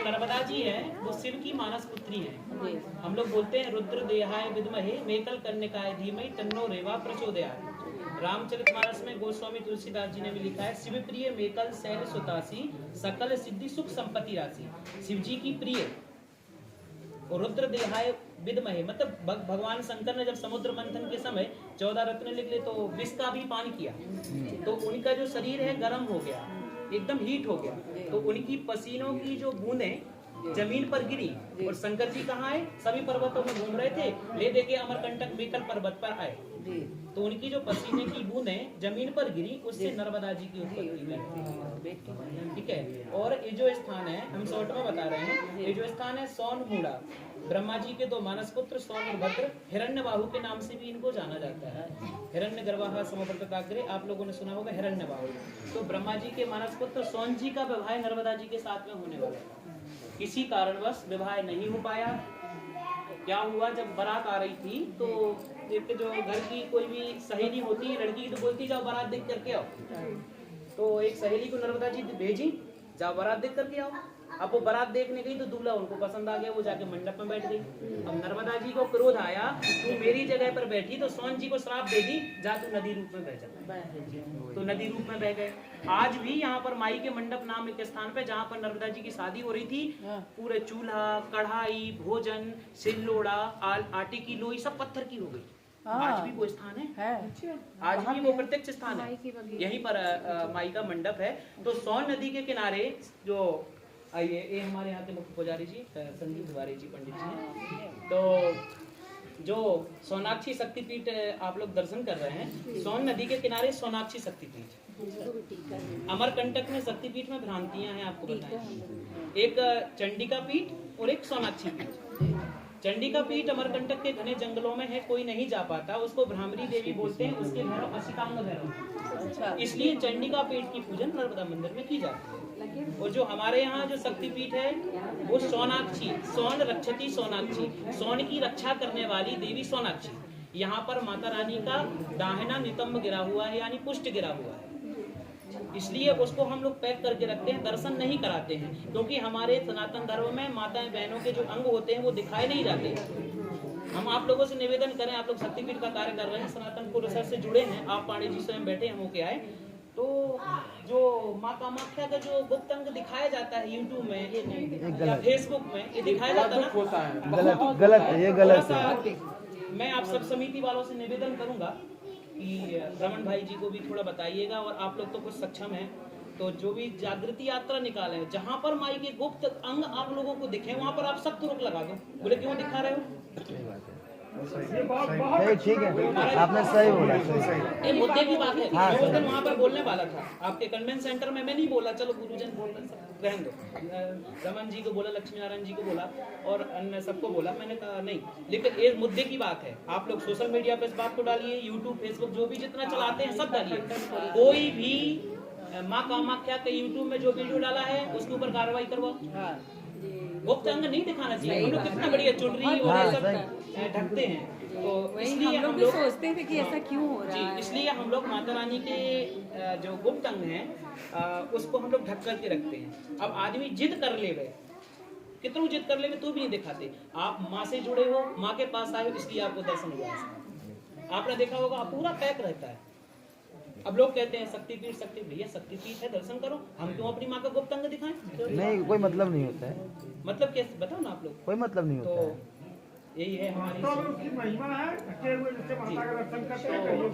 नर्मदा जी है वो शिव की मानस पुत्री है। हम लोग बोलते हैं रुद्र देहाय विद्महे मेकल कन्यकाय धीमहि तन्नो रेवा प्रचोदयात्। रामचरितमानस में गोस्वामी तुलसीदास जी ने भी लिखा है, शिव प्रिय मेकल शैल सुतासी सकल सिद्धि सुख संपत्ति राशि। शिव जी की प्रिय और रुद्र देहाय विद्महे, मतलब भगवान शंकर ने जब समुद्र मंथन के समय 14 रत्न निकले तो विष का भी पान किया, तो उनका जो शरीर है गर्म हो गया, एकदम हीट हो गया, तो उनकी पसीनों की जो बूंदें जमीन पर गिरी और शंकर जी कहाँ आए, सभी पर्वतों में घूम रहे थे, ले देके अमरकंटक मेकल पर्वत पर आए, तो उनकी जो पसीने की बूंदें जमीन पर गिरी, उससे नर्मदा जी की उत्पत्ति हुई। ठीक है। और ये जो स्थान है, हम शॉर्ट में बता रहे हैं, ये जो स्थान है सोनमूड़ा, ब्रह्मा जी के 2 मानस पुत्र सोन और भद्र, हिरण्यबाहु के नाम से भी इनको जाना जाता है। हिरण्यगर्भः समवर्तताग्रे, आप लोगों ने सुना होगा हिरण्यबाहु। तो ब्रह्मा जी के मानस पुत्र सोन जी का विवाह नर्मदा जी के साथ में होने वाला था, किसी कारणवश विवाह नहीं हो पाया। क्या हुआ, जब बारात आ रही थी तो एक जो घर की कोई भी सहेली होती है लड़की की, तो बोलती जाओ बारात देख करके आओ, तो एक सहेली को नर्मदा जी भेजी, जाओ बारात देख करके आओ। अब वो बारात देखने गई तो दूल्हा उनको पसंद आ गया, वो जाके मंडप में बैठ गई। अब नर्मदा जी को क्रोध आया, तू मेरी जगह पर बैठी तो सोन जी को श्राप दे दी, जा तू नदी रूप में बह जा, तो नदी रूप में बह गए। आज भी यहाँ पर माई के मंडप नाम एक स्थान पे, जहाँ पर नर्मदा जी की शादी हो रही थी, पूरे चूल्हा कढ़ाई भोजन सिल्लोड़ा आटे की लोई सब पत्थर की हो गई। आज भी वो स्थान है, आज भी वो प्रत्यक्ष स्थान है, यहीं पर माई का मंडप है। तो सोन नदी के किनारे जो आइए, ये हमारे यहाँ के मुख्य पुजारी जी संदीप तिवारी जी पंडित जी हैं, तो जो सोनाक्षी शक्तिपीठ आप लोग दर्शन कर रहे हैं, सोन नदी के किनारे सोनाक्षी शक्तिपीठ। अमरकंटक में शक्तिपीठ में भ्रांतियां हैं, आपको बताएं, एक चंडिका पीठ और एक सोनाक्षी पीठ। चंडिका पीठ अमरकंटक के घने जंगलों में है, कोई नहीं जा पाता, उसको भ्रामरी देवी बोलते हैं, उसके भैरव असितांग भैरव, इसलिए चंडिका पीठ की पूजन नर्मदा मंदिर में की जाती है। और जो हमारे यहाँ जो शक्तिपीठ है वो सोनाक्षी, सोन रक्षती सोनाक्षी, सोन की रक्षा करने वाली देवी सोनाक्षी। यहाँ पर माता रानी का दाहिना नितंब गिरा हुआ है, यानी पुष्ट गिरा हुआ है, इसलिए उसको हम लोग पैक करके रखते हैं, दर्शन नहीं कराते हैं, क्योंकि हमारे सनातन धर्म में माताएं बहनों के जो अंग होते हैं वो दिखाए नहीं जाते। हम आप लोगों से निवेदन करें, आप लोग शक्तिपीठ का कार्य कर रहे हैं, सनातन पुरुषार से जुड़े हैं, आप पांडे जी स्वयं बैठे हैं होके आए, तो जो माँ कामाख्या का जो गुप्त अंग दिखाया जाता है यूट्यूब में या फेसबुक में, ये दिखाया जाता है ना, गलत है, ये गलत है। मैं आप सब समिति वालों से निवेदन करूंगा कि रमन भाई जी को भी थोड़ा बताइएगा, और आप लोग तो कुछ सक्षम हैं, तो जो भी जागृति यात्रा निकाले, जहाँ पर माई के गुप्त अंग आप लोगों को दिखे वहाँ पर आप सख्त रोक लगा दो। बोले क्यों दिखा रहे हो? ठीक है, आपने सही बोला। ये मुद्दे की बात है। मैं उस दिन वहाँ पर बोलने वाला था आपके कन्वेंशन सेंटर में, मैं नहीं बोला, चलो गुरुजन बोल रहे, रहने दो। रमन जी को बोला, लक्ष्मी नारायण जी को बोला और अन्य सबको बोला, मैंने कहा नहीं, लेकिन ये मुद्दे की बात है। आप लोग सोशल मीडिया पे इस बात को डालिए, यूट्यूब फेसबुक जो भी जितना चलाते हैं सब डालिए। कोई भी माँ कामाख्या के यूट्यूब में जो वीडियो डाला है उसके ऊपर कार्रवाई करवाओ। गुप्त अंग नहीं दिखाना चाहिए। हम लोग कितना बढ़िया चुनरी और सब ढकते हैं, तो इसलिए हम लोग सोचते थे कि ऐसा क्यों हो रहा है। इसलिए हम लोग माता रानी के जो गुप्त अंग हैं उसको हम लोग ढक करके रखते हैं। अब आदमी जिद कर ले गए, कितनों जिद कर ले तो भी नहीं दिखाते। आप माँ से जुड़े हो, माँ के पास आए हो, इसलिए आपको दर्शन हुआ। आपने देखा होगा पूरा पैक रहता है। अब लोग कहते हैं शक्तिपीठ, शक्तिपीठ, भैया शक्तिपीठ है, दर्शन करो, हम क्यों अपनी माँ का गुप्त अंग दिखाएं? नहीं, कोई मतलब नहीं होता है। मतलब कैसे बताओ ना आप लोग, कोई मतलब नहीं होता है। तो यही है हमारी महिमा है, माता का दर्शन करते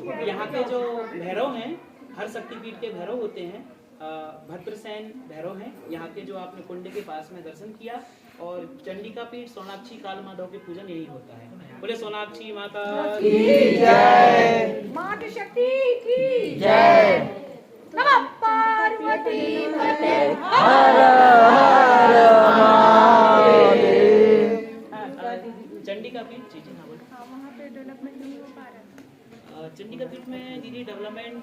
हैं। यहाँ के जो भैरव हैं, हर शक्तिपीठ के भैरव होते हैं। भद्रसेन भैरव हैं यहाँ के, जो आपने कुंड के पास में दर्शन किया। और चंडिका पीठ सोनाक्षी काल माधव के पूजन यही होता है। बोले सोनाक्षी माता की जय, माता शक्ति की जय, नमः पार्वती पते हर हर महादेव। चंडिका पीठ जी ना बोले, वहाँ पे डेवलपमेंट नहीं हो पा रहा। चंडिका पीठ में दीदी डेवलपमेंट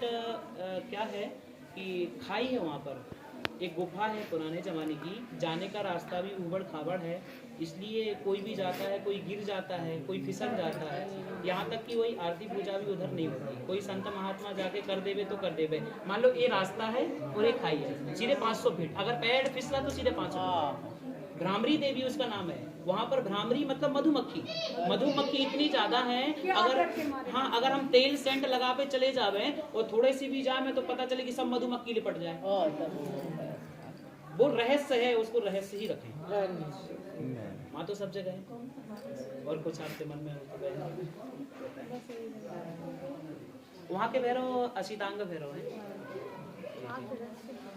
क्या है कि खाई है, वहाँ पर एक गुफा है पुराने जमाने की, जाने का रास्ता भी उबड़ खाबड़ है, इसलिए कोई भी जाता है, कोई गिर जाता है, कोई फिसल जाता है। यहाँ तक कि वही आरती पूजा भी उधर नहीं होती। कोई संत महात्मा जाके कर देवे तो कर देवे। मान लो ये रास्ता है और एक खाई है, सीधे 500 फीट, अगर पैर फिसला तो सीधे 500 फीट। भ्रामरी देवी उसका नाम है। वहाँ पर भ्रामरी मतलब मधुमक्खी, मधुमक्खी इतनी ज्यादा है, अगर अगर हम तेल सेंट लगा पे चले जावे और थोड़े सी भी जाए तो पता चले कि सब मधुमक्खी लिपट जाए। वो रहस्य है, उसको रहस्य ही रखें। माँ तो सब जगह है, और कुछ आपके मन में हो तो वहाँ के भैरव अशितांग भैरव है,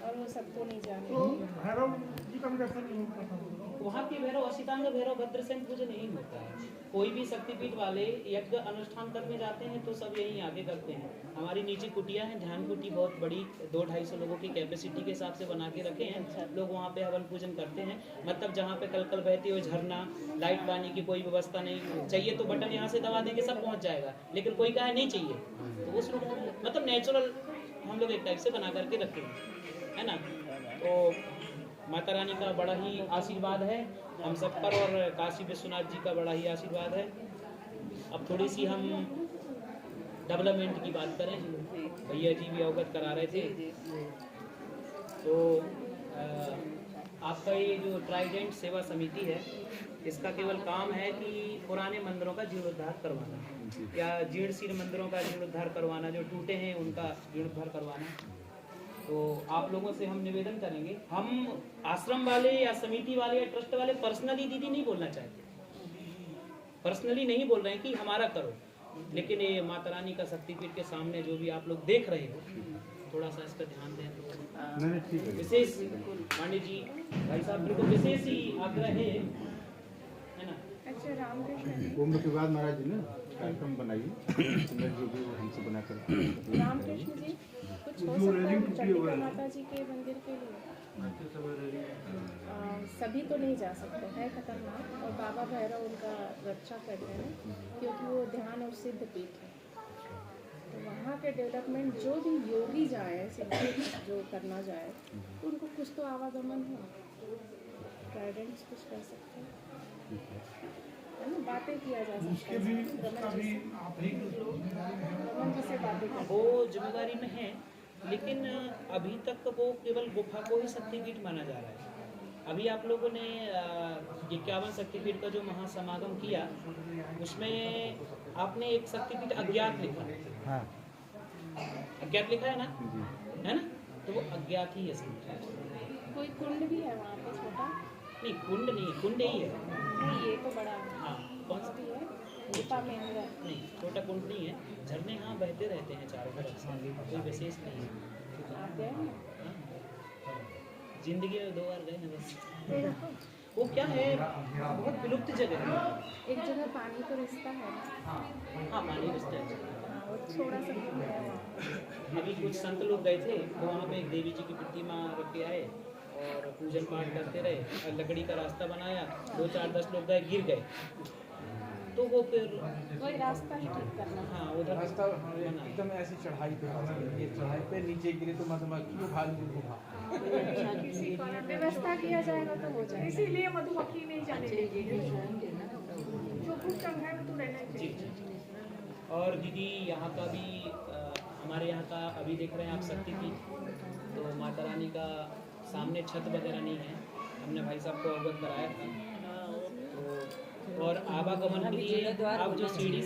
और वो सबको नहीं जाने। तो भैरव जी का भी दर्शन नहीं हो पाता। वहाँ के भैरव अशितांग भैरव भद्रसेन पूजन नहीं होता है। कोई भी शक्तिपीठ वाले यज्ञ अनुष्ठान करने जाते हैं तो सब यहीं आगे करते हैं। हमारी नीचे कुटिया है, ध्यान कुटी बहुत बड़ी, 200-250 लोगों की कैपेसिटी के हिसाब से बना के रखे हैं। लोग वहाँ पे हवन पूजन करते हैं। मतलब जहाँ पे कल बहती हो, झरना, लाइट पानी की कोई व्यवस्था नहीं चाहिए तो बटन यहाँ से दबा देंगे सब पहुँच जाएगा, लेकिन कोई कहा नहीं चाहिए तो उस मतलब नेचुरल हम लोग एक टाइप से बना करके रखे हैं, है ना। तो माता रानी का बड़ा ही आशीर्वाद है हम सब पर, और काशी विश्वनाथ जी का बड़ा ही आशीर्वाद है। अब थोड़ी सी हम डेवलपमेंट की बात करें, भैया जी भी अवगत करा रहे थे। तो आपका ये जो ट्राइडेंट सेवा समिति है, इसका केवल काम है कि पुराने मंदिरों का जीर्णोद्धार करवाना, या जीर्ण शीर्ण मंदिरों का जीर्णोद्धार करवाना, जो टूटे हैं उनका जीर्णोद्धार करवाना। तो आप लोगों से हम निवेदन करेंगे, हम आश्रम वाले या समिति वाले या ट्रस्ट वाले पर्सनली दीदी नहीं बोलना चाहते, पर्सनली नहीं बोल रहे हैं कि हमारा करो, लेकिन ये माता रानी का शक्तिपीठ के सामने जो भी आप लोग देख रहे हो, थोड़ा सा इसका ध्यान दें। तो विशेष पांडे जी भाई साहब मेरे को विशेष ही आग्रह है ना। अच्छा रामकृष्ण कुंभ के बाद महाराज जी ने कार्यक्रम बनाइए, जो भी वो हमसे बना कर रामकृष्ण जी कुछ हो सकता है चंडिका माता जी के मंदिर के लिए? सभी तो नहीं जा सकते हैं, खतरनाक, और बाबा भैरव उनका रक्षा करते हैं क्योंकि वो ध्यान और सिद्ध पीठ है। तो वहाँ के डेवलपमेंट जो भी योगी जाए, सिद्ध जो करना जाए, उनको कुछ तो आवागमन हो, गाइडेंस कुछ कर सकते हैं, है ना, बातें किया जा सकता है, रमन जी से बातें कर। वो जिम्मेदारी में है, लेकिन अभी तक वो केवल गुफा को ही शक्तिपीठ माना जा रहा है। अभी आप लोगों ने 51 शक्तिपीठ का जो महासमागम किया, उसमें आपने एक शक्तिपीठ अज्ञात लिखा, हाँ अज्ञात लिखा है ना, है ना, तो वो अज्ञात ही है। कोई कुंड भी है वहाँ पे छोटा? नहीं कुंड नहीं है, कुंड ही है। नहीं, ये तो बड़ा है। हाँ कौन सा भी है गुफा में अंदर? नहीं, छोटा कुंड नहीं है, झरने हाँ बहते रहते हैं चारों तरफ, कोई विशेष नहीं है। आप गए हैं? जिंदगी में 2 बार गए हैं बस। वो क्या है, बहुत विलुप्त जगह है। एक जगह पानी का रिश्ता है ना? हाँ पानी रिश्ता है। हाँ, वो थोड़ा सा दूर है वहाँ। अभी कुछ संत लोग गए थे तो वहाँ पे एक देवी जी की प्रतिमा रख के आए और पूजन पाठ करते रहे, और लकड़ी का रास्ता बनाया, 2-4-10 लोग गए, गिर गए, तो वो फिर वही रास्ता ही ठीक करना। हाँ उधर रास्ता एकदम ऐसी चढ़ाई पे ये चढ़ाई पे नीचे गिरे तो मधुमक्खी उठा ली गुफा। किसी को व्यवस्था किया जाएगा तो हो जाएगा। इसीलिए मधुमक्खी नहीं जाने देगी, जो कुछ है वो तो रहना जी चाहिए। जी। और दीदी यहाँ का भी हमारे यहाँ का अभी देख रहे हैं आप शक्तिपीठ, तो माता रानी का सामने छत वगैरह नहीं है, हमने भाई साहब को अवगत कराया था। तो और आवागमन के लिए आप जो सीढ़ी,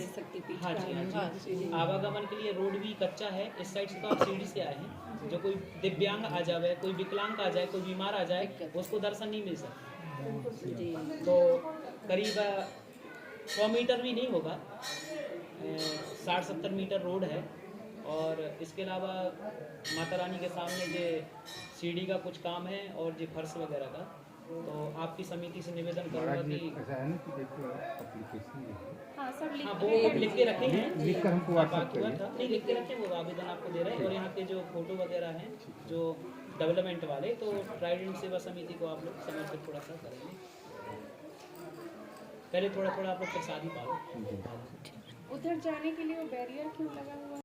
हाँ जी हाँ जी, आवागमन के लिए रोड भी कच्चा है। इस साइड से तो आप सीढ़ी से आए हैं, जो कोई दिव्यांग आ जाए, कोई विकलांग आ जाए, कोई बीमार आ जाए, उसको दर्शन नहीं मिल सकता। तो करीब 100 मीटर भी नहीं होगा, 60-70 मीटर रोड है। और इसके अलावा माता रानी के सामने जो सीढ़ी का कुछ काम है और जो फर्श वगैरह का, तो आपकी समिति से निवेदन करूँगा कि ऐसा है ना कि देखो एप्लीकेशन हाँ सब हाँ वो लिख के रखे हैं, लिख कर हमको व्हाट्सएप बात हुआ करिए। था, नहीं लिख के रखे, वो आवेदन आपको दे रहे हैं। और यहाँ के जो फोटो वगैरह हैं जो डेवलपमेंट वाले, तो ट्राइडेंट सेवा समिति को आप लोग समर्पित थोड़ा सा करेंगे। पहले थोड़ा आप लोग प्रसाद ही पाओ। उधर जाने के लिए वो बैरियर क्यों लगा हुआ है?